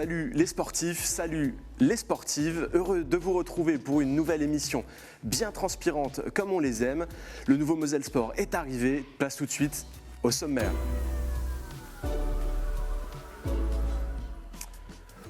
Salut les sportifs, salut les sportives, heureux de vous retrouver pour une nouvelle émission bien transpirante comme on les aime. Le nouveau Moselle Sport est arrivé, place tout de suite au sommaire.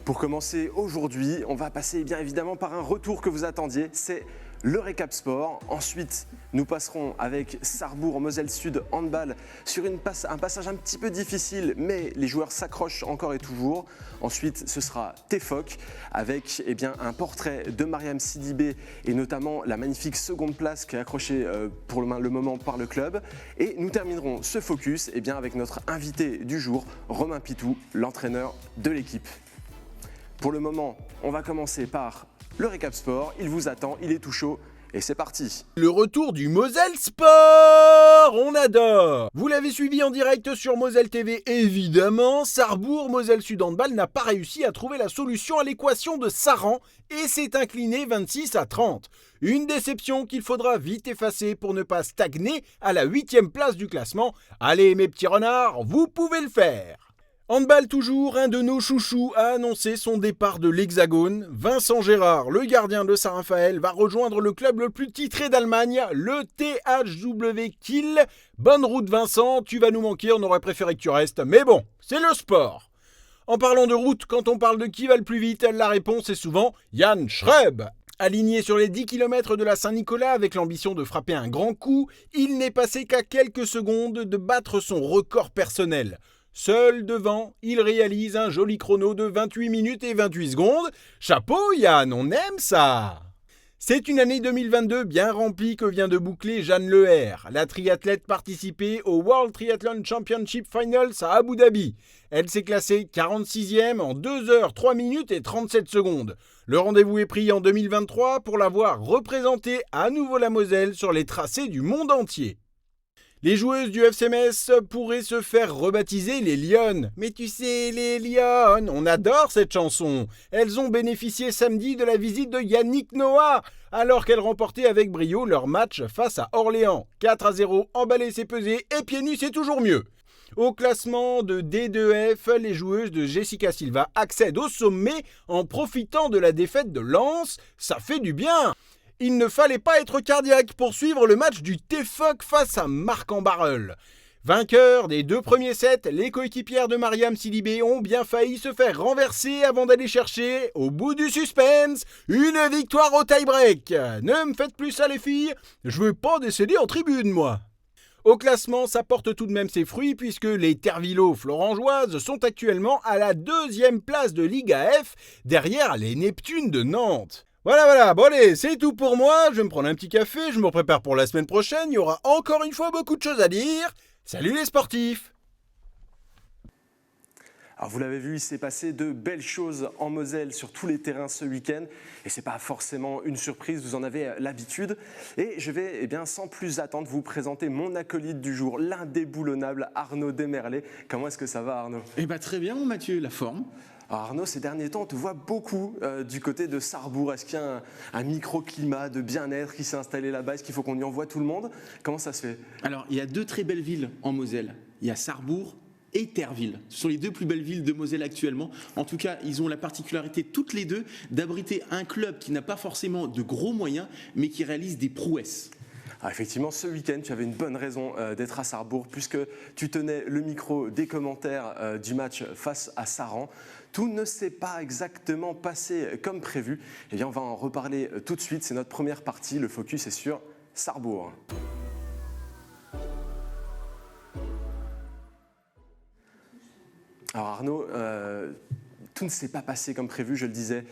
Pour commencer aujourd'hui, on va passer bien évidemment par un retour que vous attendiez, c'est le récap sport. Ensuite, nous passerons avec Sarrebourg Moselle Sud handball sur un passage un petit peu difficile, mais les joueurs s'accrochent encore et toujours. Ensuite, ce sera TFOC avec un portrait de Mariam Sidibé et notamment la magnifique seconde place qui est accrochée pour le moment par le club. Et nous terminerons ce focus avec notre invité du jour, Romain Pitou, l'entraîneur de l'équipe. Pour le moment, on va commencer par le récap sport. Il vous attend, il est tout chaud et c'est parti. Le retour du Moselle Sport, on adore. Vous l'avez suivi en direct sur Moselle TV, évidemment. Sarrebourg Moselle Sud handball n'a pas réussi à trouver la solution à l'équation de Saran et s'est incliné 26-30. Une déception qu'il faudra vite effacer pour ne pas stagner à la 8e place du classement. Allez mes petits renards, vous pouvez le faire. Handball toujours, un de nos chouchous a annoncé son départ de l'Hexagone. Vincent Gérard, le gardien de Saint-Raphaël, va rejoindre le club le plus titré d'Allemagne, le THW Kiel. Bonne route Vincent, tu vas nous manquer, on aurait préféré que tu restes, mais bon, c'est le sport. En parlant de route, quand on parle de qui va le plus vite, la réponse est souvent Jan Schreb. Aligné sur les 10 km de la Saint-Nicolas avec l'ambition de frapper un grand coup, il n'est passé qu'à quelques secondes de battre son record personnel. Seul devant, il réalise un joli chrono de 28 minutes et 28 secondes. Chapeau Yann, on aime ça! C'est une année 2022 bien remplie que vient de boucler Jeanne Leher. La triathlète participait au World Triathlon Championship Finals à Abu Dhabi. Elle s'est classée 46e en 2 heures 3 minutes et 37 secondes. Le rendez-vous est pris en 2023 pour la voir représenter à nouveau la Moselle sur les tracés du monde entier. Les joueuses du FC Metz pourraient se faire rebaptiser les Lionnes. Mais tu sais, les Lionnes, on adore cette chanson. Elles ont bénéficié samedi de la visite de Yannick Noah, alors qu'elles remportaient avec brio leur match face à Orléans. 4-0, emballé c'est pesé, et pieds nus c'est toujours mieux. Au classement de D2F, les joueuses de Jessica Silva accèdent au sommet en profitant de la défaite de Lens. Ça fait du bien! Il ne fallait pas être cardiaque pour suivre le match du TFOC face à Marc-en-Barœul. Vainqueurs des 2 premiers sets, les coéquipières de Mariam Sidibé ont bien failli se faire renverser avant d'aller chercher, au bout du suspense, une victoire au tie-break. Ne me faites plus ça les filles, je veux pas décéder en tribune moi. Au classement, ça porte tout de même ses fruits puisque les Tervillo-Florangeoises sont actuellement à la 2e place de Liga F, derrière les Neptunes de Nantes. Voilà, bon allez, c'est tout pour moi, je vais me prendre un petit café, je me prépare pour la semaine prochaine, il y aura encore une fois beaucoup de choses à dire. Salut les sportifs! Alors vous l'avez vu, il s'est passé de belles choses en Moselle sur tous les terrains ce week-end et ce n'est pas forcément une surprise, vous en avez l'habitude. Et je vais sans plus attendre vous présenter mon acolyte du jour, l'indéboulonnable Arnaud Desmerlet. Comment est-ce que ça va Arnaud? Très bien mon Mathieu, la forme. Alors Arnaud, ces derniers temps, on te voit beaucoup du côté de Sarrebourg. Est-ce qu'il y a un microclimat de bien-être qui s'est installé là-bas? Est-ce qu'il faut qu'on y envoie tout le monde? Comment ça se fait? Alors, il y a 2 très belles villes en Moselle. Il y a Sarrebourg et Terville. Ce sont les 2 plus belles villes de Moselle actuellement. En tout cas, ils ont la particularité, toutes les 2, d'abriter un club qui n'a pas forcément de gros moyens, mais qui réalise des prouesses. Alors effectivement, ce week-end, tu avais une bonne raison d'être à Sarrebourg puisque tu tenais le micro des commentaires du match face à Saran. Tout ne s'est pas exactement passé comme prévu. On va en reparler tout de suite. C'est notre première partie. Le focus est sur Sarrebourg. Alors Arnaud, tout ne s'est pas passé comme prévu, je le disais,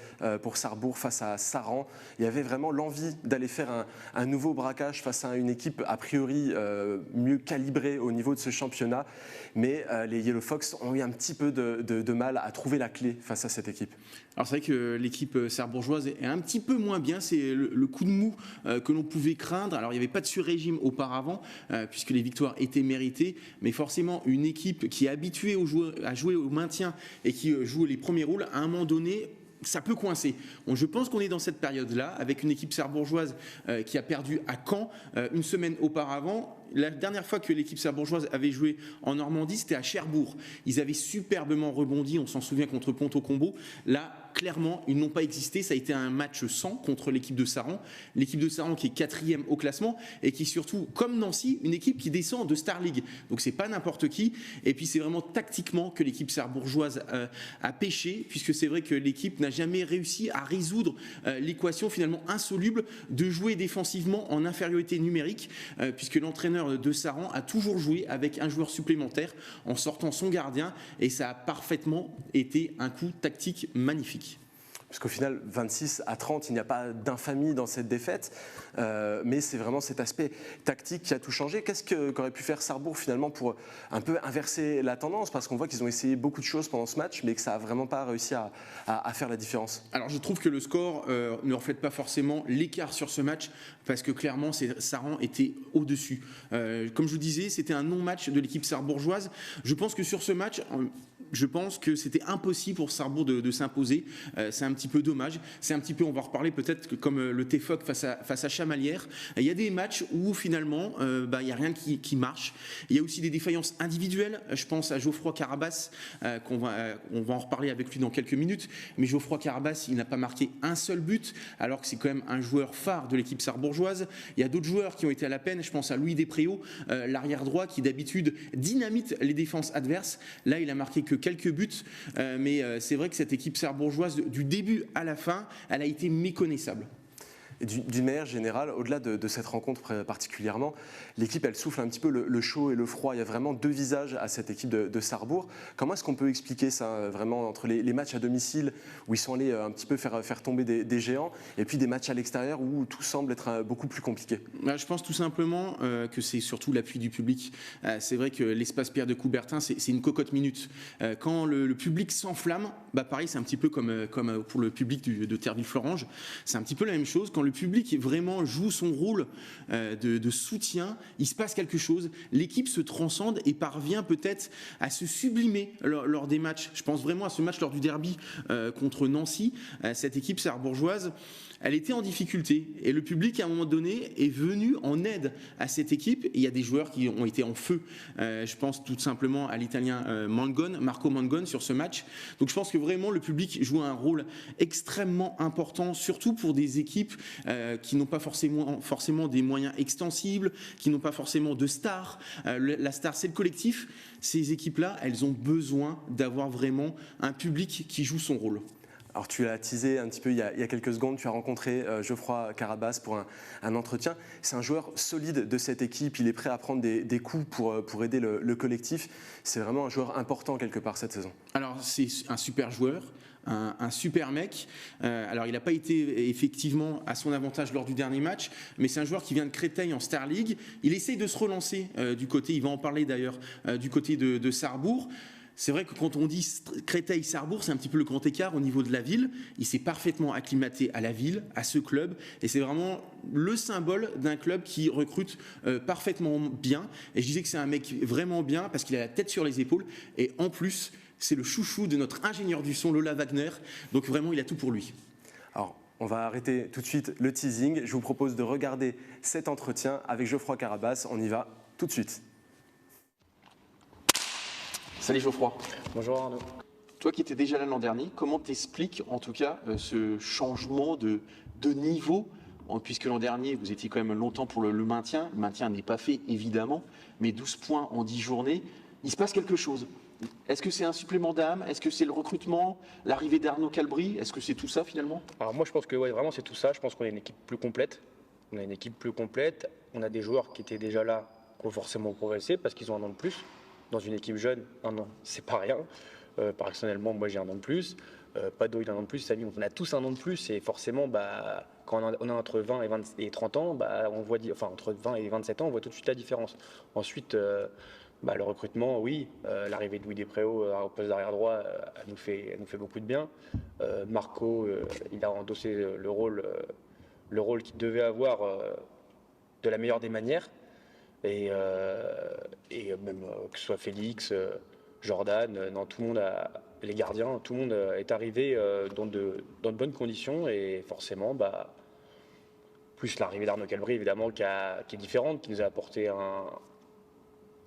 pour Sarrebourg face à Saran. Il y avait vraiment l'envie d'aller faire un nouveau braquage face à une équipe a priori mieux calibrée au niveau de ce championnat. Mais les Yellow Fox ont eu un petit peu de mal à trouver la clé face à cette équipe. Alors c'est vrai que l'équipe sarrebourgeoise est un petit peu moins bien, c'est le coup de mou que l'on pouvait craindre. Alors il n'y avait pas de sur-régime auparavant puisque les victoires étaient méritées, mais forcément une équipe qui est habituée à jouer au maintien et qui joue les premiers rôles, à un moment donné, ça peut coincer. Je pense qu'on est dans cette période-là, avec une équipe sarrebourgeoise qui a perdu à Caen une semaine auparavant. La dernière fois que l'équipe sarrebourgeoise avait joué en Normandie, c'était à Cherbourg. Ils avaient superbement rebondi, on s'en souvient, contre Ponto-Combo. Là, clairement, ils n'ont pas existé. Ça a été un match sans contre l'équipe de Saran. L'équipe de Saran qui est 4e au classement et qui surtout, comme Nancy, une équipe qui descend de Star League. Donc c'est pas n'importe qui. Et puis c'est vraiment tactiquement que l'équipe sarrebourgeoise a pêché, puisque c'est vrai que l'équipe n'a jamais réussi à résoudre l'équation finalement insoluble de jouer défensivement en infériorité numérique, puisque l'entraîneur de Saran a toujours joué avec un joueur supplémentaire en sortant son gardien, et ça a parfaitement été un coup tactique magnifique. Parce qu'au final, 26-30, il n'y a pas d'infamie dans cette défaite, mais c'est vraiment cet aspect tactique qui a tout changé. Qu'est-ce qu'aurait pu faire Sarrebourg finalement pour un peu inverser la tendance? Parce qu'on voit qu'ils ont essayé beaucoup de choses pendant ce match, mais que ça n'a vraiment pas réussi à faire la différence. Alors je trouve que le score ne reflète pas forcément l'écart sur ce match, parce que clairement Saran était au-dessus. Comme je vous disais, c'était un non-match de l'équipe sarrebourgeoise. Je pense que sur ce match... Je pense que c'était impossible pour Sarrebourg de s'imposer. C'est un petit peu dommage. C'est un petit peu, on va en reparler peut-être, comme le TFOC face à Chamalières. Il y a des matchs où finalement, il n'y a rien qui marche. Il y a aussi des défaillances individuelles. Je pense à Geoffroy Carabas, on va en reparler avec lui dans quelques minutes. Mais Geoffroy Carabas, il n'a pas marqué un seul but, alors que c'est quand même un joueur phare de l'équipe sarrebourgeoise. Il y a d'autres joueurs qui ont été à la peine. Je pense à Louis Despréaux, l'arrière droit, qui d'habitude dynamite les défenses adverses. Là, il a marqué que quelques buts, mais c'est vrai que cette équipe sarrebourgeoise, du début à la fin, elle a été méconnaissable. Et d'une manière générale, au-delà de cette rencontre particulièrement, l'équipe, elle souffle un petit peu le chaud et le froid. Il y a vraiment deux visages à cette équipe de Sarrebourg. Comment est-ce qu'on peut expliquer ça, vraiment, entre les matchs à domicile, où ils sont allés un petit peu faire tomber des géants, et puis des matchs à l'extérieur, où tout semble être beaucoup plus compliqué? Je pense tout simplement que c'est surtout l'appui du public. C'est vrai que l'espace Pierre de Coubertin, c'est une cocotte minute. Quand le public s'enflamme, pareil, c'est un petit peu comme pour le public de Terville-Florange. C'est un petit peu la même chose. Quand le public vraiment joue son rôle de soutien, il se passe quelque chose. L'équipe se transcende et parvient peut-être à se sublimer lors des matchs. Je pense vraiment à ce match lors du derby contre Nancy. Cette équipe sarrebourgeoise, elle était en difficulté et le public à un moment donné est venu en aide à cette équipe. Et il y a des joueurs qui ont été en feu. Je pense tout simplement à l'Italien Marco Mangone sur ce match. Donc je pense que vraiment le public joue un rôle extrêmement important, surtout pour des équipes qui n'ont pas forcément des moyens extensibles, qui n'ont pas forcément de stars. La star, c'est le collectif. Ces équipes-là, elles ont besoin d'avoir vraiment un public qui joue son rôle. Alors tu l'as teasé un petit peu il y a quelques secondes, tu as rencontré Geoffroy Carabas pour un entretien. C'est un joueur solide de cette équipe, il est prêt à prendre des coups pour aider le collectif. C'est vraiment un joueur important quelque part cette saison. Alors c'est un super joueur. Un super mec. Alors, il n'a pas été effectivement à son avantage lors du dernier match, mais c'est un joueur qui vient de Créteil en Star League. Il essaye de se relancer du côté, il va en parler d'ailleurs, du côté de Sarrebourg. C'est vrai que quand on dit Créteil-Sarrebourg, c'est un petit peu le grand écart au niveau de la ville. Il s'est parfaitement acclimaté à la ville, à ce club, et c'est vraiment le symbole d'un club qui recrute parfaitement bien. Et je disais que c'est un mec vraiment bien parce qu'il a la tête sur les épaules, et en plus, c'est le chouchou de notre ingénieur du son, Lola Wagner. Donc vraiment, il a tout pour lui. Alors, on va arrêter tout de suite le teasing. Je vous propose de regarder cet entretien avec Geoffroy Carabas. On y va tout de suite. Salut Geoffroy. Bonjour Arnaud. Toi qui étais déjà là l'an dernier, comment t'expliques en tout cas ce changement de niveau, puisque l'an dernier vous étiez quand même longtemps pour le maintien. Le maintien n'est pas fait évidemment, mais 12 points en 10 journées, il se passe quelque chose. Est-ce que c'est un supplément d'âme? Est-ce que c'est le recrutement? L'arrivée d'Arnaud Calbry? Est-ce que c'est tout ça finalement? Alors moi je pense que vraiment c'est tout ça. Je pense qu'on a une équipe plus complète. On a des joueurs qui étaient déjà là, qui ont forcément progressé parce qu'ils ont un an de plus. Dans une équipe jeune, un an, c'est pas rien. Personnellement, moi j'ai un an de plus. Pado, il a un an de plus. Samy, on a tous un an de plus. Et forcément, quand on a entre 20 et 30 ans, on voit, entre 20 et 27 ans, on voit tout de suite la différence. Ensuite, le recrutement, oui. L'arrivée de Louis Despréaux au poste d'arrière droit, elle nous fait beaucoup de bien. Marco, il a endossé le rôle qu'il devait avoir de la meilleure des manières. Et même que ce soit Félix, Jordan, non, tout le monde les gardiens, tout le monde est arrivé dans de bonnes conditions et forcément, plus l'arrivée d'Arnaud Calbry, évidemment, qui est différente, qui nous a apporté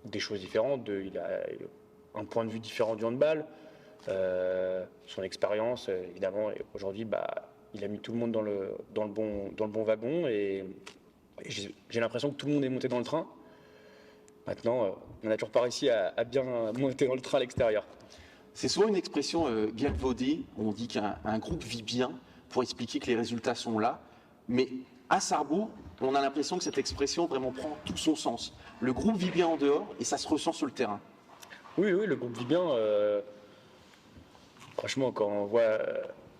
des choses différentes. Il a un point de vue différent du handball, son expérience, évidemment. Et aujourd'hui, il a mis tout le monde dans le bon wagon et j'ai l'impression que tout le monde est monté dans le train. Maintenant, on n'a toujours pas réussi à bien monter dans le train à l'extérieur. C'est souvent une expression galvaudée, on dit qu'un groupe vit bien pour expliquer que les résultats sont là, mais à Sarrebourg, on a l'impression que cette expression vraiment prend tout son sens. Le groupe vit bien en dehors et ça se ressent sur le terrain. Oui, le groupe vit bien. Franchement, quand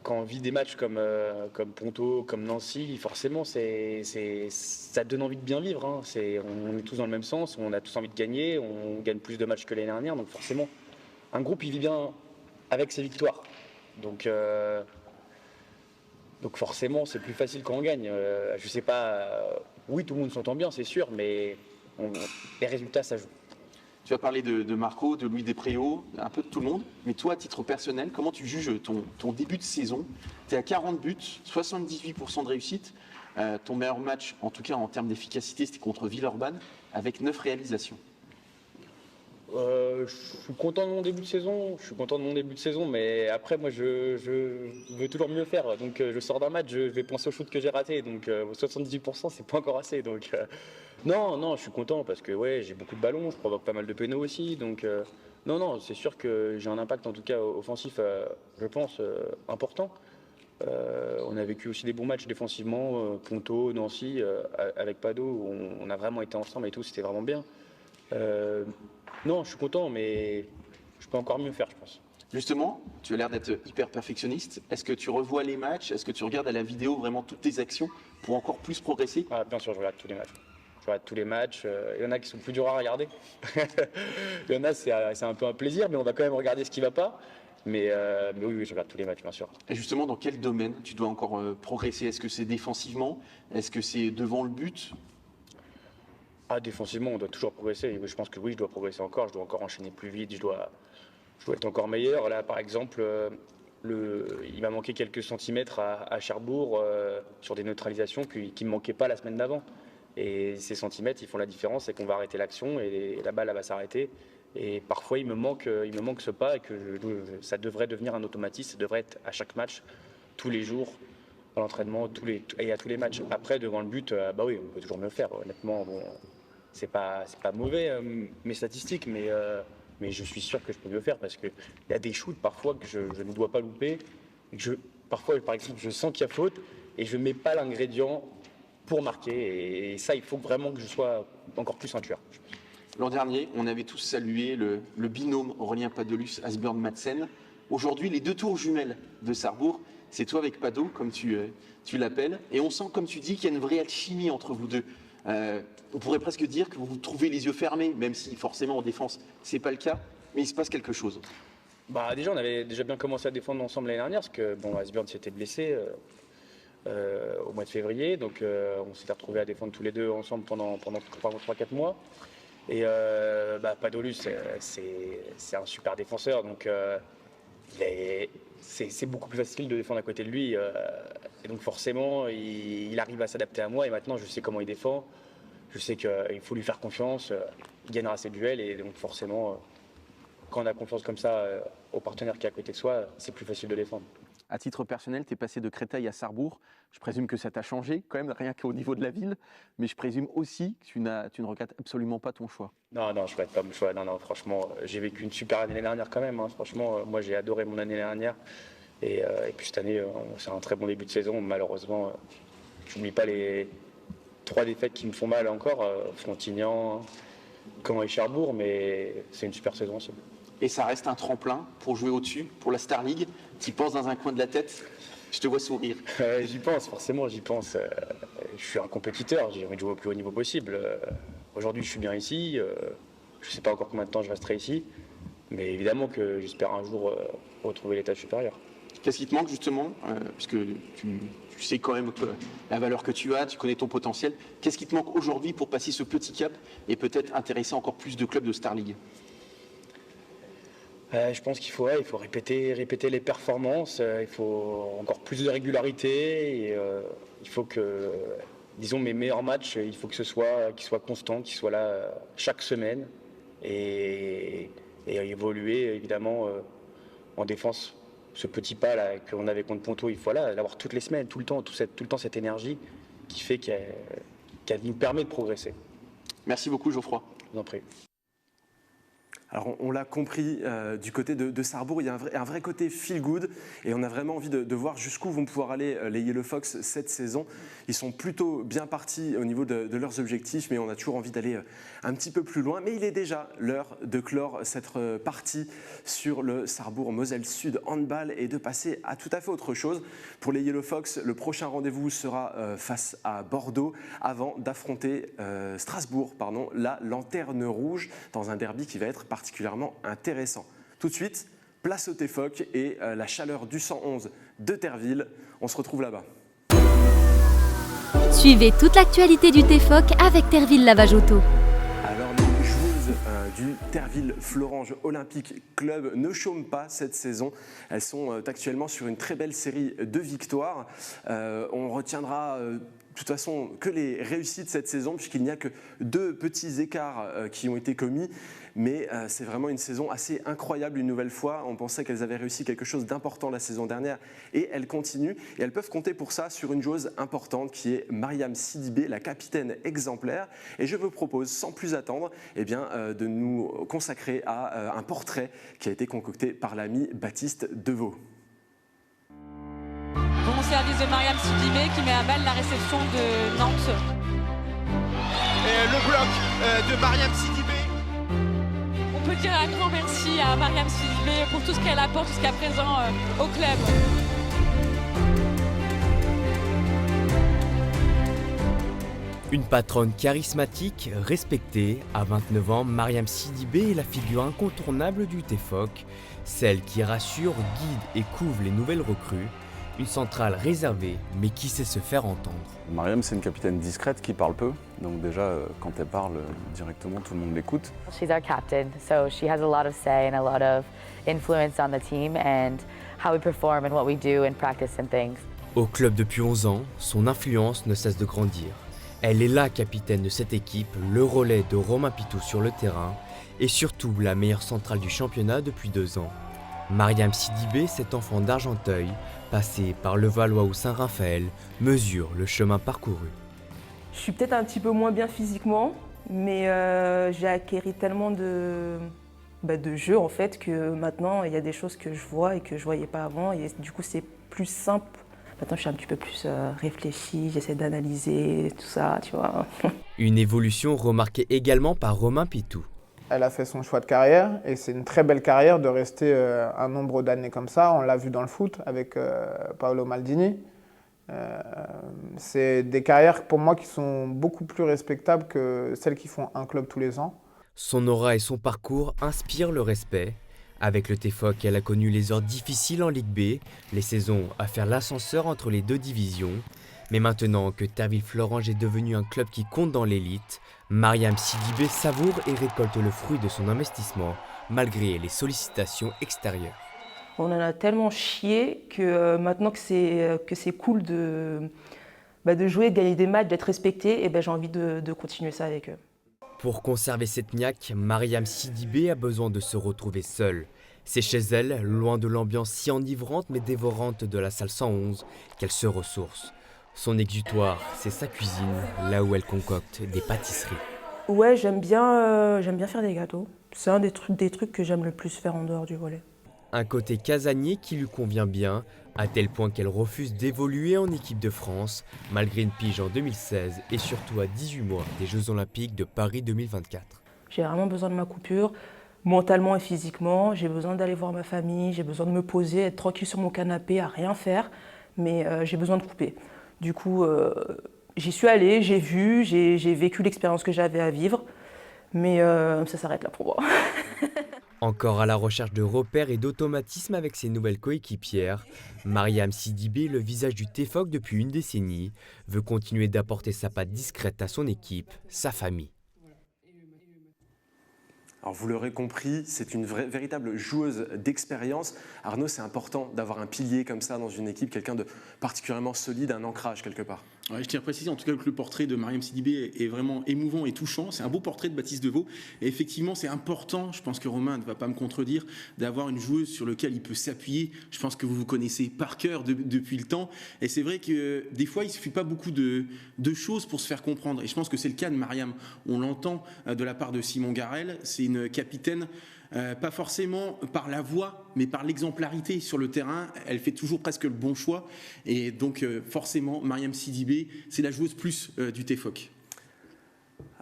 on vit des matchs comme Ponto, comme Nancy, forcément, ça donne envie de bien vivre. Hein. On est tous dans le même sens, on a tous envie de gagner, on gagne plus de matchs que l'année dernière, donc forcément, un groupe, il vit bien avec ses victoires. Donc forcément, c'est plus facile quand on gagne. Je sais pas, oui, tout le monde s'entend bien, c'est sûr, mais les résultats, ça joue. Tu as parlé de Marco, de Louis Despréaux, un peu de tout le monde. Mais toi, à titre personnel, comment tu juges ton début de saison? Tu es à 40 buts, 78% de réussite. Ton meilleur match, en tout cas en termes d'efficacité, c'était contre Villeurbanne, avec 9 réalisations. Je suis content de mon début de saison. Mais après, moi, je veux toujours mieux faire. Donc, je sors d'un match, je vais penser au shoot que j'ai raté. Donc, 78%, c'est pas encore assez. Donc, non, je suis content parce que ouais, j'ai beaucoup de ballons, je provoque pas mal de pénaux aussi. Donc, non, c'est sûr que j'ai un impact, en tout cas offensif, je pense, important. On a vécu aussi des bons matchs défensivement, Ponto, Nancy, avec Pado, où on a vraiment été ensemble et tout, c'était vraiment bien. Non, je suis content, mais je peux encore mieux faire, je pense. Justement, tu as l'air d'être hyper perfectionniste. Est-ce que tu revois les matchs? Est-ce que tu regardes à la vidéo vraiment toutes tes actions pour encore plus progresser? Bien sûr, je regarde tous les matchs. Je regarde tous les matchs. Il y en a qui sont plus durs à regarder. Il y en a, c'est un peu un plaisir, mais on va quand même regarder ce qui ne va pas. Mais oui, je regarde tous les matchs, bien sûr. Et justement, dans quel domaine tu dois encore progresser? Est-ce que c'est défensivement? Est-ce que c'est devant le but? Défensivement, on doit toujours progresser. Je pense que oui, je dois progresser encore. Je dois encore enchaîner plus vite. Je dois être encore meilleur. Là, par exemple, il m'a manqué quelques centimètres à Cherbourg sur des neutralisations qui ne me manquaient pas la semaine d'avant. Et ces centimètres, ils font la différence. C'est qu'on va arrêter l'action et la balle, elle va s'arrêter. Et parfois, il me manque ce pas et que ça devrait devenir un automatisme. Ça devrait être à chaque match, tous les jours, à l'entraînement, et à tous les matchs. Après, devant le but, oui, on peut toujours mieux faire. Honnêtement, bon, c'est pas mauvais mes statistiques, mais je suis sûr que je peux mieux faire parce qu'il y a des shoots parfois que je ne dois pas louper. Parfois, par exemple, je sens qu'il y a faute et je ne mets pas l'ingrédient pour marquer. Et ça, il faut vraiment que je sois encore plus un tueur. L'an dernier, on avait tous salué le binôme Aurélien Padelus-Asbjørn Madsen. Aujourd'hui, les deux tours jumelles de Sarrebourg, c'est toi avec Pado, comme tu l'appelles. Et on sent, comme tu dis, qu'il y a une vraie alchimie entre vous deux. On pourrait presque dire que vous vous trouvez les yeux fermés, même si forcément en défense, c'est pas le cas. Mais il se passe quelque chose. Déjà, on avait déjà bien commencé à défendre ensemble l'année dernière, parce que Asbjørn s'était blessé au mois de février. Donc, on s'était retrouvés à défendre tous les deux ensemble pendant 3-4 mois. Et Padolus, c'est un super défenseur, donc c'est beaucoup plus facile de défendre à côté de lui. Et donc forcément, il arrive à s'adapter à moi et maintenant je sais comment il défend. Je sais qu'il faut lui faire confiance, il gagnera ses duels et donc forcément, quand on a confiance comme ça au partenaire qui est à côté de soi, c'est plus facile de défendre. À titre personnel, tu es passé de Créteil à Sarrebourg. Je présume que ça t'a changé quand même, rien qu'au niveau de la ville. Mais je présume aussi que tu ne regrettes absolument pas ton choix. Non, je ne regrette pas mon choix. Non, franchement, j'ai vécu une super année l'année dernière quand même. Hein. Franchement, moi j'ai adoré mon année dernière. Et puis cette année, c'est un très bon début de saison. Malheureusement, je n'oublie pas les 3 défaites qui me font mal encore. Frontignan, Caen et Cherbourg. Mais c'est une super saison aussi. Et ça reste un tremplin pour jouer au-dessus, pour la Star League. Tu y penses dans un coin de la tête? Je te vois sourire. J'y pense, forcément, j'y pense. Je suis un compétiteur, j'ai envie de jouer au plus haut niveau possible. Aujourd'hui, je suis bien ici. Je ne sais pas encore combien de temps je resterai ici. Mais évidemment que j'espère un jour retrouver l'étage supérieur. Qu'est-ce qui te manque justement, puisque tu sais quand même la valeur que tu as, tu connais ton potentiel. Qu'est-ce qui te manque aujourd'hui pour passer ce petit cap et peut-être intéresser encore plus de clubs de Star League? Je pense il faut répéter les performances, il faut encore plus de régularité et il faut que, disons, mes meilleurs matchs, il faut qu'ils soient constants, qu'ils soient là chaque semaine et évoluer évidemment en défense. Ce petit pas là qu'on avait contre Ponto, il faut l'avoir toutes les semaines, tout le temps cette énergie qui fait qu'elle nous permet de progresser. Merci beaucoup Geoffroy. Je vous en prie. Alors on l'a compris, du côté de Sarrebourg, il y a un vrai côté feel good et on a vraiment envie de voir jusqu'où vont pouvoir aller les Yellow Fox cette saison. Ils sont plutôt bien partis au niveau de leurs objectifs, mais on a toujours envie d'aller un petit peu plus loin. Mais il est déjà l'heure de clore cette partie sur le Sarrebourg Moselle Sud Handball et de passer à tout à fait autre chose. Pour les Yellow Fox, le prochain rendez-vous sera face à Bordeaux avant d'affronter Strasbourg, la Lanterne Rouge, dans un derby qui va être particulièrement intéressant. Tout de suite, place au TFOC et la chaleur du 111 de Terville. On se retrouve là-bas. Suivez toute l'actualité du TFOC avec Terville Lavage Auto. Alors les joueuses du Terville Florange Olympique Club ne chôment pas cette saison. Elles sont actuellement sur une très belle série de victoires. On retiendra de toute façon que les réussites cette saison, puisqu'il n'y a que 2 petits écarts qui ont été commis. Mais c'est vraiment une saison assez incroyable une nouvelle fois. On pensait qu'elles avaient réussi quelque chose d'important la saison dernière et elles continuent. Et elles peuvent compter pour ça sur une joueuse importante qui est Mariam Sidibé, la capitaine exemplaire. Et je vous propose, sans plus attendre, de nous consacrer à un portrait qui a été concocté par l'ami Baptiste Deveau. Bon service de Mariam Sidibé qui met à mal la réception de Nantes. Et le bloc de Mariam Sidibé. On peut dire un grand merci à Mariam Sidibé pour tout ce qu'elle apporte jusqu'à présent au club. Une patronne charismatique, respectée, à 29 ans, Mariam Sidibé est la figure incontournable du TFOC, celle qui rassure, guide et couvre les nouvelles recrues, une centrale réservée mais qui sait se faire entendre. Mariam, c'est une capitaine discrète qui parle peu, donc déjà quand elle parle directement, tout le monde l'écoute. She's our captain, so she has a lot of say and a lot of influence on the team and how we perform and what we do in practice and things. Au club depuis 11 ans, son influence ne cesse de grandir. Elle est la capitaine de cette équipe, le relais de Romain Pitou sur le terrain et surtout la meilleure centrale du championnat depuis 2 ans. Mariam Sidibé, cet enfant d'Argenteuil, passé par Levallois ou Saint-Raphaël, mesure le chemin parcouru. Je suis peut-être un petit peu moins bien physiquement, mais j'ai acquéri tellement de jeux en fait que maintenant il y a des choses que je vois et que je voyais pas avant et du coup c'est plus simple. Maintenant je suis un petit peu plus réfléchie, j'essaie d'analyser tout ça, tu vois. Une évolution remarquée également par Romain Pitou. Elle a fait son choix de carrière et c'est une très belle carrière de rester un nombre d'années comme ça. On l'a vu dans le foot avec Paolo Maldini. C'est des carrières pour moi qui sont beaucoup plus respectables que celles qui font un club tous les ans. Son aura et son parcours inspirent le respect. Avec le TFOC, elle a connu les heures difficiles en Ligue B, les saisons à faire l'ascenseur entre les 2 divisions. Mais maintenant que Terville Florange est devenu un club qui compte dans l'élite, Mariam Sidibé savoure et récolte le fruit de son investissement, malgré les sollicitations extérieures. On en a tellement chié que maintenant que c'est cool de jouer, de gagner des matchs, d'être respecté, et j'ai envie de continuer ça avec eux. Pour conserver cette niaque, Mariam Sidibé a besoin de se retrouver seule. C'est chez elle, loin de l'ambiance si enivrante mais dévorante de la salle 111, qu'elle se ressource. Son exutoire, c'est sa cuisine, là où elle concocte des pâtisseries. Ouais, j'aime bien faire des gâteaux. C'est un des trucs que j'aime le plus faire en dehors du volley. Un côté casanier qui lui convient bien, à tel point qu'elle refuse d'évoluer en équipe de France, malgré une pige en 2016 et surtout à 18 mois des Jeux Olympiques de Paris 2024. J'ai vraiment besoin de ma coupure, mentalement et physiquement. J'ai besoin d'aller voir ma famille, j'ai besoin de me poser, être tranquille sur mon canapé, à rien faire, mais j'ai besoin de couper. Du coup, j'y suis allée, j'ai vu, j'ai vécu l'expérience que j'avais à vivre, mais ça s'arrête là pour moi. Encore à la recherche de repères et d'automatismes avec ses nouvelles coéquipières, Mariam Sidibé, le visage du TFOC depuis une décennie, veut continuer d'apporter sa patte discrète à son équipe, sa famille. Alors vous l'aurez compris, c'est une véritable joueuse d'expérience. Arnaud, c'est important d'avoir un pilier comme ça dans une équipe, quelqu'un de particulièrement solide, un ancrage quelque part. Ouais, je tiens à préciser en tout cas que le portrait de Mariam Sidibé est vraiment émouvant et touchant. C'est un beau portrait de Baptiste Deveau. Et effectivement, c'est important, je pense que Romain ne va pas me contredire, d'avoir une joueuse sur laquelle il peut s'appuyer. Je pense que vous connaissez par cœur depuis le temps. Et c'est vrai que des fois, il ne suffit pas beaucoup de choses pour se faire comprendre. Et je pense que c'est le cas de Mariam. On l'entend de la part de Simon Garel. C'est une capitaine, pas forcément par la voix, mais par l'exemplarité sur le terrain. Elle fait toujours presque le bon choix. Et donc, forcément, Mariam Sidibé, c'est la joueuse plus du TFOC.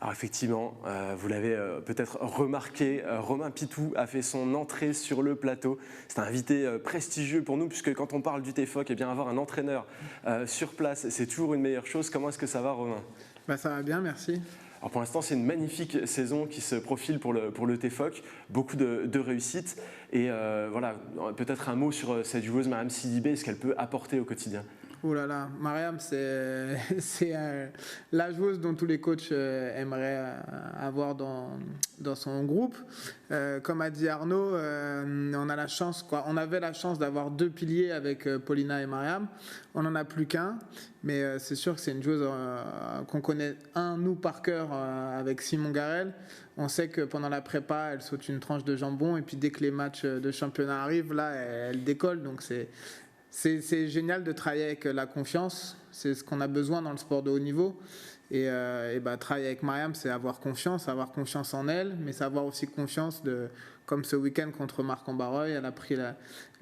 Alors effectivement, vous l'avez peut-être remarqué, Romain Pitou a fait son entrée sur le plateau. C'est un invité prestigieux pour nous, puisque quand on parle du TFOC, eh bien avoir un entraîneur sur place, c'est toujours une meilleure chose. Comment est-ce que ça va, Romain ? Ça va bien, merci. Alors pour l'instant, c'est une magnifique saison qui se profile pour le TFOC, beaucoup de réussite. Et voilà, peut-être un mot sur cette joueuse Mariam Sidibé, ce qu'elle peut apporter au quotidien. Oh là là, Mariam, c'est la joueuse dont tous les coachs aimeraient avoir dans son groupe. Comme a dit Arnaud, on avait la chance d'avoir 2 piliers avec Paulina et Mariam. On n'en a plus qu'un, mais c'est sûr que c'est une joueuse qu'on connaît nous par cœur avec Simon Garel. On sait que pendant la prépa, elle saute une tranche de jambon et puis dès que les matchs de championnat arrivent, là, elle décolle. Donc c'est génial de travailler avec la confiance. C'est ce qu'on a besoin dans le sport de haut niveau. Et travailler avec Mariam, c'est avoir confiance en elle, mais c'est avoir aussi confiance comme ce week-end contre Marc-en-Barreuil. Elle a pris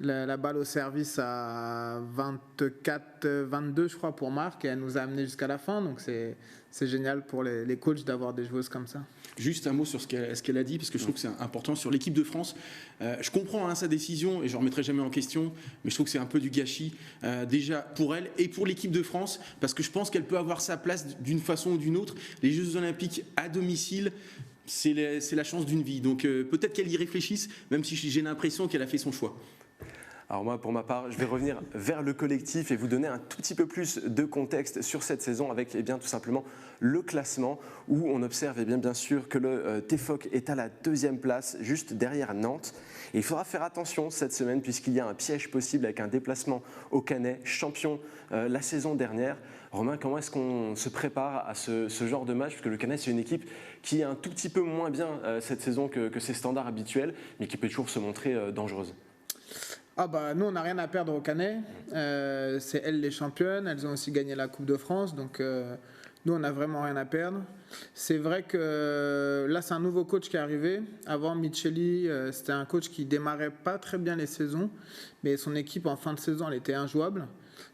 la balle au service à 24-22, je crois, pour Marc, et elle nous a amené jusqu'à la fin. Donc c'est génial pour les coachs d'avoir des joueuses comme ça. Juste un mot sur ce qu'elle a dit, parce que je trouve que c'est important sur l'équipe de France. Je comprends sa décision et je ne remettrai jamais en question, mais je trouve que c'est un peu du gâchis, déjà pour elle et pour l'équipe de France, parce que je pense qu'elle peut avoir sa place d'une façon ou d'une autre. Les Jeux Olympiques à domicile, c'est la chance d'une vie. Donc peut-être qu'elle y réfléchisse, même si j'ai l'impression qu'elle a fait son choix. Alors moi, pour ma part, je vais revenir vers le collectif et vous donner un tout petit peu plus de contexte sur cette saison avec tout simplement le classement où on observe bien sûr que le TFOC est à la 2e place, juste derrière Nantes. Et il faudra faire attention cette semaine puisqu'il y a un piège possible avec un déplacement au Canet, champion la saison dernière. Romain, comment est-ce qu'on se prépare à ce genre de match ? Parce que le Canet, c'est une équipe qui est un tout petit peu moins bien cette saison que ses standards habituels, mais qui peut toujours se montrer dangereuse. Nous, on n'a rien à perdre au Canet. C'est elles les championnes. Elles ont aussi gagné la Coupe de France. Donc, nous, on n'a vraiment rien à perdre. C'est vrai que là, c'est un nouveau coach qui est arrivé. Avant, Micheli, c'était un coach qui démarrait pas très bien les saisons. Mais son équipe, en fin de saison, elle était injouable.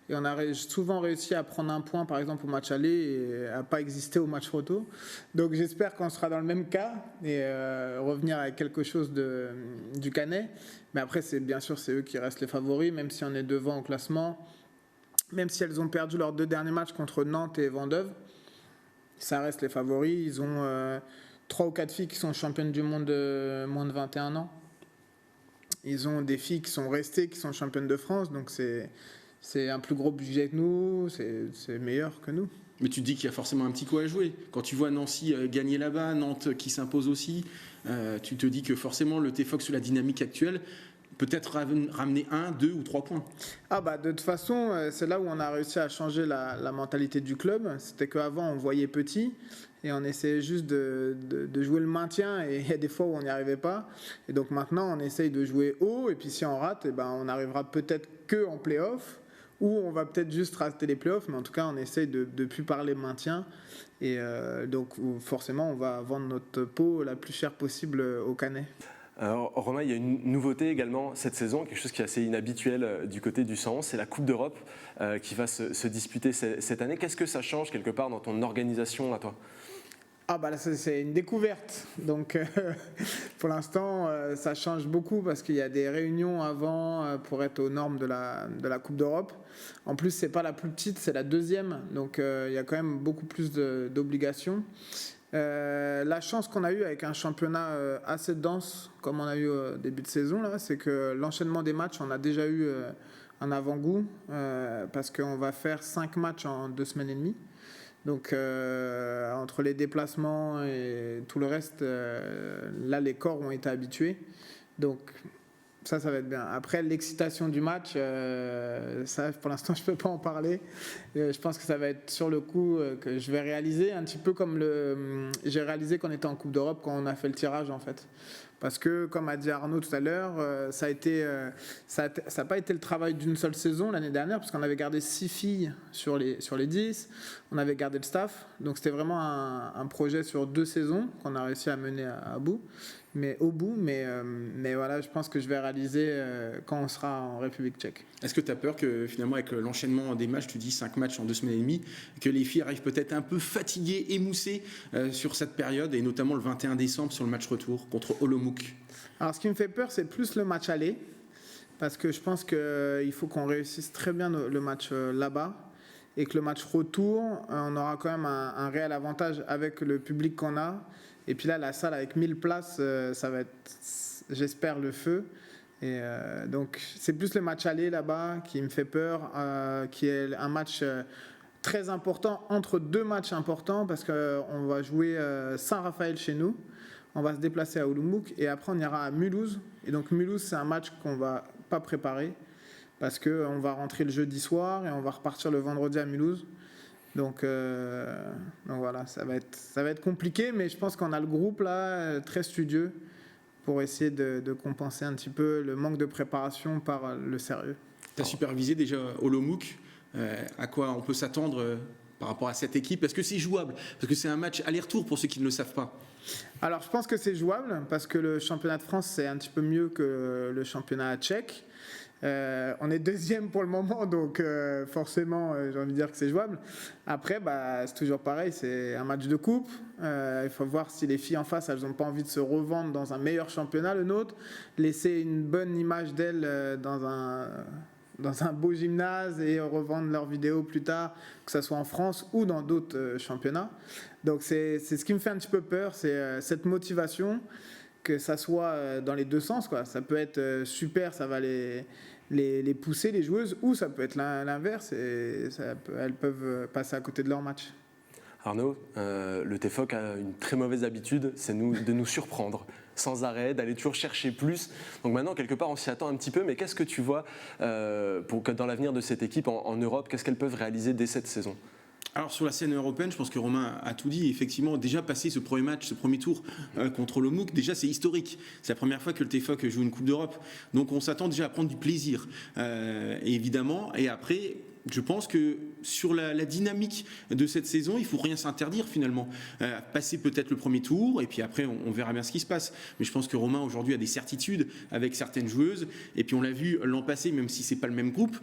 Et on a souvent réussi à prendre un point, par exemple, au match aller et à ne pas exister au match retour. Donc j'espère qu'on sera dans le même cas et revenir avec quelque chose du Canet. Mais après, bien sûr, c'est eux qui restent les favoris, même si on est devant au classement. Même si elles ont perdu leurs 2 derniers matchs contre Nantes et Vendeuve, ça reste les favoris. Ils ont 3 ou 4 filles qui sont championnes du monde de moins de 21 ans. Ils ont des filles qui sont restées, qui sont championnes de France. Donc c'est un plus gros budget que nous, c'est meilleur que nous. Mais tu te dis qu'il y a forcément un petit coup à jouer. Quand tu vois Nancy gagner là-bas, Nantes qui s'impose aussi, tu te dis que forcément le TFOC sur la dynamique actuelle peut-être ramener 1, 2 ou 3 points. De toute façon, c'est là où on a réussi à changer la mentalité du club. C'était qu'avant, on voyait petit et on essayait juste de jouer le maintien et il y a des fois où on n'y arrivait pas. Et donc maintenant, on essaye de jouer haut et puis si on rate, on n'arrivera peut-être que en play-off. Ou on va peut-être juste rater les playoffs, mais en tout cas, on essaye de ne plus parler maintien. Et donc, forcément, on va vendre notre peau la plus chère possible au Canet. Alors, Romain, il y a une nouveauté également cette saison, quelque chose qui est assez inhabituel du côté du 111, c'est la Coupe d'Europe qui va se disputer cette année. Qu'est-ce que ça change quelque part dans ton organisation à toi ? Là, c'est une découverte. Donc, pour l'instant, ça change beaucoup parce qu'il y a des réunions avant pour être aux normes de la Coupe d'Europe. En plus, c'est pas la plus petite, c'est la 2e. Donc, il y a quand même beaucoup plus d'obligations. La chance qu'on a eue avec un championnat assez dense, comme on a eu au début de saison, là, c'est que l'enchaînement des matchs, on a déjà eu un avant-goût parce qu'on va faire 5 matchs en 2 semaines et demie. Donc entre les déplacements et tout le reste, là les corps ont été habitués. Donc ça va être bien. Après l'excitation du match, ça pour l'instant je peux pas en parler. Je pense que ça va être sur le coup que je vais réaliser un petit peu comme j'ai réalisé qu'on était en Coupe d'Europe quand on a fait le tirage en fait. Parce que, comme a dit Arnaud tout à l'heure, ça n'a pas été le travail d'une seule saison l'année dernière, parce qu'on avait gardé 6 filles sur les 10, on avait gardé le staff, donc c'était vraiment un projet sur 2 saisons qu'on a réussi à mener au bout, mais voilà, je pense que je vais réaliser quand on sera en République tchèque. Est-ce que tu as peur que finalement avec l'enchaînement des matchs, tu dis 5 matchs en 2 semaines et demie, que les filles arrivent peut-être un peu fatiguées, émoussées sur cette période, et notamment le 21 décembre sur le match retour contre Olomouc? Alors ce qui me fait peur, c'est plus le match aller, parce que je pense qu'il faut qu'on réussisse très bien le match là-bas, et que le match retour, on aura quand même un réel avantage avec le public qu'on a. Et puis là, la salle avec 1000 places, ça va être, j'espère, le feu. Et donc c'est plus le match aller là-bas qui me fait peur, qui est un match très important, entre 2 matchs importants, parce qu'on va jouer Saint-Raphaël chez nous, on va se déplacer à Olomouc, et après on ira à Mulhouse. Et donc Mulhouse, c'est un match qu'on ne va pas préparer, parce qu'on va rentrer le jeudi soir et on va repartir le vendredi à Mulhouse. Donc voilà, ça va être compliqué, mais je pense qu'on a le groupe là, très studieux, pour essayer de compenser un petit peu le manque de préparation par le sérieux. Tu as supervisé déjà Olomouc, à quoi on peut s'attendre par rapport à cette équipe? Est-ce que c'est jouable? Parce que c'est un match aller-retour pour ceux qui ne le savent pas. Alors je pense que c'est jouable, parce que le championnat de France c'est un petit peu mieux que le championnat tchèque. On est 2e pour le moment, donc forcément j'ai envie de dire que c'est jouable. Après c'est toujours pareil, c'est un match de coupe, il faut voir si les filles en face elles n'ont pas envie de se revendre dans un meilleur championnat, le nôtre, laisser une bonne image d'elles dans un beau gymnase et revendre leurs vidéos plus tard, que ce soit en France ou dans d'autres championnats. Donc c'est ce qui me fait un petit peu peur, c'est cette motivation, que ça soit dans les 2 sens, quoi. Ça peut être super, ça va les pousser, les joueuses, ou ça peut être l'inverse, et elles peuvent passer à côté de leur match. Arnaud, le TFOC a une très mauvaise habitude, c'est de nous surprendre sans arrêt, d'aller toujours chercher plus. Donc maintenant, quelque part, on s'y attend un petit peu, mais qu'est-ce que tu vois dans l'avenir de cette équipe en Europe? Qu'est-ce qu'elles peuvent réaliser dès cette saison? Alors sur la scène européenne, je pense que Romain a tout dit. Effectivement, déjà passer ce premier match, ce premier tour contre Olomouc, déjà c'est historique. C'est la première fois que le TFOC joue une Coupe d'Europe. Donc on s'attend déjà à prendre du plaisir, évidemment. Et après, je pense que sur la dynamique de cette saison, il ne faut rien s'interdire finalement. Passer peut-être le premier tour, et puis après on verra bien ce qui se passe. Mais je pense que Romain aujourd'hui a des certitudes avec certaines joueuses. Et puis on l'a vu l'an passé, même si ce n'est pas le même groupe,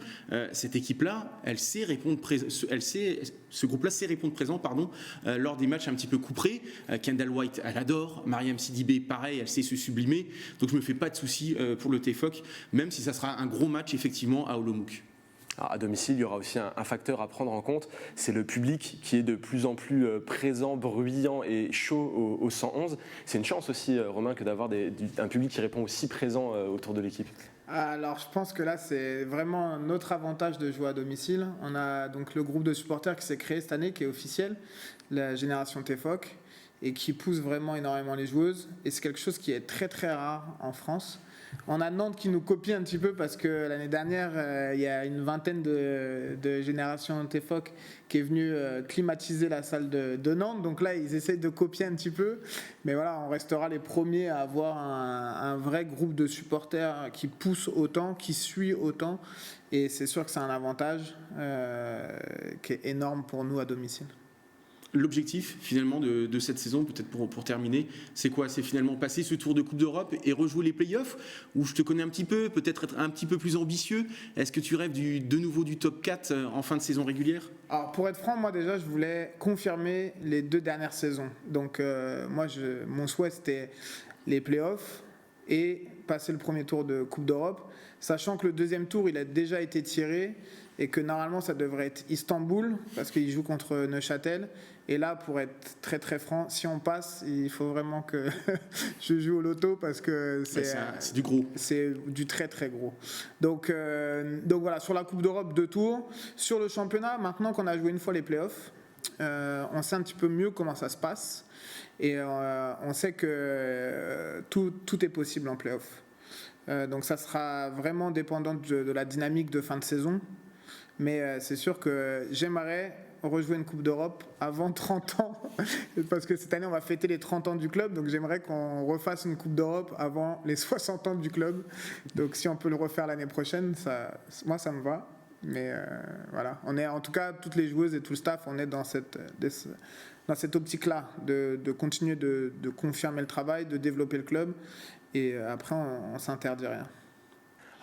cette équipe-là, ce groupe-là sait répondre présent lors des matchs un petit peu couperés. Kendall White, elle adore. Mariam Sidibé, pareil, elle sait se sublimer. Donc je ne me fais pas de soucis pour le TFOC, même si ça sera un gros match effectivement à Olomouc. Alors à domicile, il y aura aussi un facteur à prendre en compte, c'est le public qui est de plus en plus présent, bruyant et chaud au 111. C'est une chance aussi, Romain, que d'avoir un public qui répond aussi présent autour de l'équipe. Alors je pense que là c'est vraiment notre avantage de jouer à domicile. On a donc le groupe de supporters qui s'est créé cette année, qui est officiel, la génération TFOC, et qui pousse vraiment énormément les joueuses. Et c'est quelque chose qui est très très rare en France. On a Nantes qui nous copie un petit peu, parce que l'année dernière, il y a une vingtaine de générations TFOC qui est venue climatiser la salle de Nantes. Donc là, ils essayent de copier un petit peu. Mais voilà, on restera les premiers à avoir un vrai groupe de supporters qui pousse autant, qui suit autant. Et c'est sûr que c'est un avantage qui est énorme pour nous à domicile. L'objectif finalement de cette saison, peut-être pour terminer, c'est quoi? C'est finalement passer ce tour de Coupe d'Europe et rejouer les playoffs, où je te connais un petit peu, peut-être être un petit peu plus ambitieux. Est-ce que tu rêves de nouveau du top 4 en fin de saison régulière? Alors pour être franc, moi déjà je voulais confirmer les 2 dernières saisons. Donc mon souhait c'était les playoffs et passer le premier tour de Coupe d'Europe, sachant que le 2e tour il a déjà été tiré, et que normalement ça devrait être Istanbul, parce qu'il joue contre Neuchâtel. Et là, pour être très très franc, si on passe, il faut vraiment que je joue au loto, parce que c'est du gros. C'est du très très gros. Donc voilà, sur la Coupe d'Europe, 2 tours. Sur le championnat, maintenant qu'on a joué une fois les playoffs, on sait un petit peu mieux comment ça se passe et on sait que tout est possible en play-off. Donc ça sera vraiment dépendant de la dynamique de fin de saison. Mais c'est sûr que j'aimerais rejouer une Coupe d'Europe avant 30 ans, parce que cette année, on va fêter les 30 ans du club, donc j'aimerais qu'on refasse une Coupe d'Europe avant les 60 ans du club. Donc si on peut le refaire l'année prochaine, moi, ça me va. Mais voilà, on est en tout cas, toutes les joueuses et tout le staff, on est dans cette optique-là, de continuer de confirmer le travail, de développer le club, et après, on ne s'interdit rien.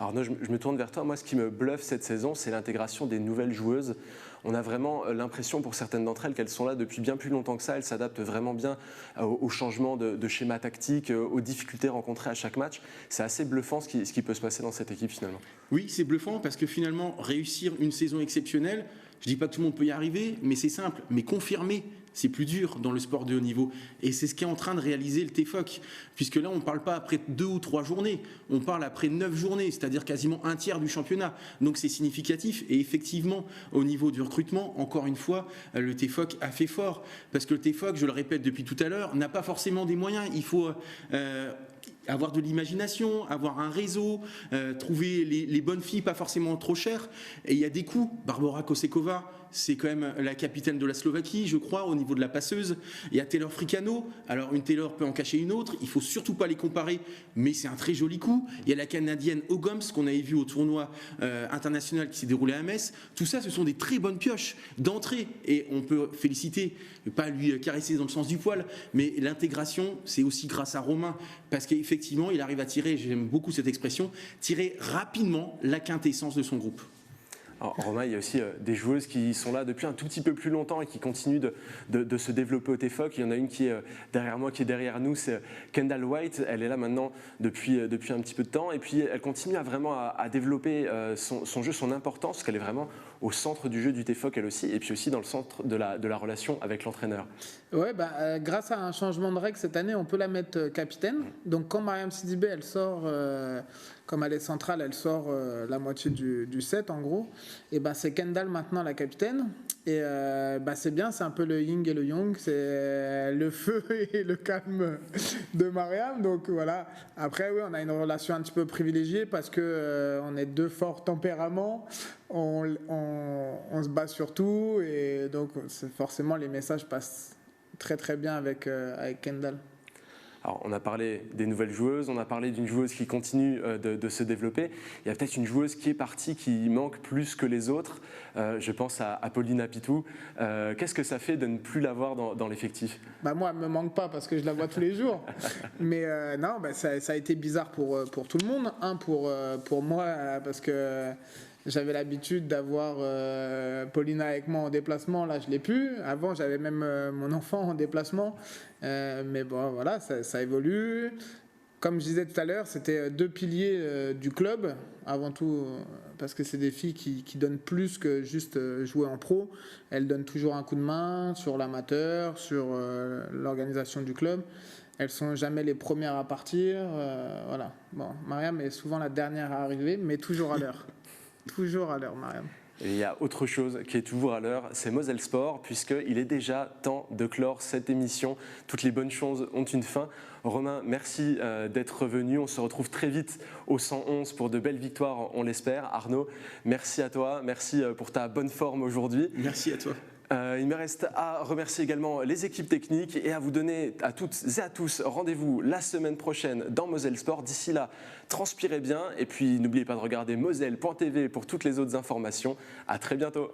Arnaud, je me tourne vers toi. Moi, ce qui me bluffe cette saison, c'est l'intégration des nouvelles joueuses. On a vraiment l'impression, pour certaines d'entre elles, qu'elles sont là depuis bien plus longtemps que ça. Elles s'adaptent vraiment bien aux changements de schéma tactique, aux difficultés rencontrées à chaque match. C'est assez bluffant ce qui peut se passer dans cette équipe, finalement. Oui, c'est bluffant parce que finalement, réussir une saison exceptionnelle, je ne dis pas que tout le monde peut y arriver, mais c'est simple. Mais confirmer, c'est plus dur dans le sport de haut niveau. Et c'est ce qu'est en train de réaliser le TFOC. Puisque là, on ne parle pas après 2 ou 3 journées, on parle après 9 journées, c'est-à-dire quasiment un tiers du championnat. Donc c'est significatif. Et effectivement, au niveau du recrutement, encore une fois, le TFOC a fait fort. Parce que le TFOC, je le répète depuis tout à l'heure, n'a pas forcément des moyens. Il faut avoir de l'imagination, avoir un réseau, trouver les bonnes filles pas forcément trop chères. Et il y a des coûts. Barbara Kosekova, c'est quand même la capitaine de la Slovaquie, je crois, au niveau de la passeuse. Il y a Taylor Fricano. Alors une Taylor peut en cacher une autre. Il faut surtout pas les comparer, mais c'est un très joli coup. Il y a la Canadienne Ogoms qu'on avait vu au tournoi international qui s'est déroulé à Metz. Tout ça, ce sont des très bonnes pioches d'entrée. Et on peut féliciter, pas lui caresser dans le sens du poil, mais l'intégration, c'est aussi grâce à Romain. Parce qu'effectivement, il arrive à tirer, j'aime beaucoup cette expression, tirer rapidement la quintessence de son groupe. Alors, Romain, il y a aussi des joueuses qui sont là depuis un tout petit peu plus longtemps et qui continuent de se développer au TFOC. Il y en a une qui est derrière moi, qui est derrière nous, c'est Kendall White. Elle est là maintenant depuis un petit peu de temps. Et puis, elle continue à développer son jeu, son importance, parce qu'elle est vraiment au centre du jeu du TFOC, elle aussi, et puis aussi dans le centre de la relation avec l'entraîneur. Ouais, grâce à un changement de règle cette année, on peut la mettre capitaine. Donc, quand Mariam Sidibé, elle sort... comme elle est centrale, elle sort la moitié du set en gros. Et c'est Kendall maintenant la capitaine. Et c'est bien, c'est un peu le yin et le yang, c'est le feu et le calme de Mariam. Donc voilà. Après, oui, on a une relation un petit peu privilégiée parce que on est 2 forts tempéraments. On se bat sur tout et donc forcément les messages passent très très bien avec Kendall. Alors, on a parlé des nouvelles joueuses, on a parlé d'une joueuse qui continue de se développer. Il y a peut-être une joueuse qui est partie, qui manque plus que les autres. Je pense à Paulina Pitou. Qu'est-ce que ça fait de ne plus la voir dans l'effectif ? Moi, elle ne me manque pas parce que je la vois tous les jours. Mais non, ça a été bizarre pour tout le monde. Pour moi, parce que... J'avais l'habitude d'avoir Paulina avec moi en déplacement, là je ne l'ai plus. Avant j'avais même mon enfant en déplacement. Mais bon voilà, ça évolue. Comme je disais tout à l'heure, c'était 2 piliers du club, avant tout parce que c'est des filles qui donnent plus que juste jouer en pro. Elles donnent toujours un coup de main sur l'amateur, sur l'organisation du club. Elles sont jamais les premières à partir. Voilà. Bon, Mariam est souvent la dernière à arriver, mais toujours à l'heure. Toujours à l'heure, Mariam. Et il y a autre chose qui est toujours à l'heure, c'est Moselle Sport, puisqu'il est déjà temps de clore cette émission. Toutes les bonnes choses ont une fin. Romain, merci d'être venu. On se retrouve très vite au 111 pour de belles victoires, on l'espère. Arnaud, merci à toi. Merci pour ta bonne forme aujourd'hui. Merci à toi. Il me reste à remercier également les équipes techniques et à vous donner à toutes et à tous rendez-vous la semaine prochaine dans Moselle Sport. D'ici là, transpirez bien et puis n'oubliez pas de regarder moselle.tv pour toutes les autres informations. À très bientôt.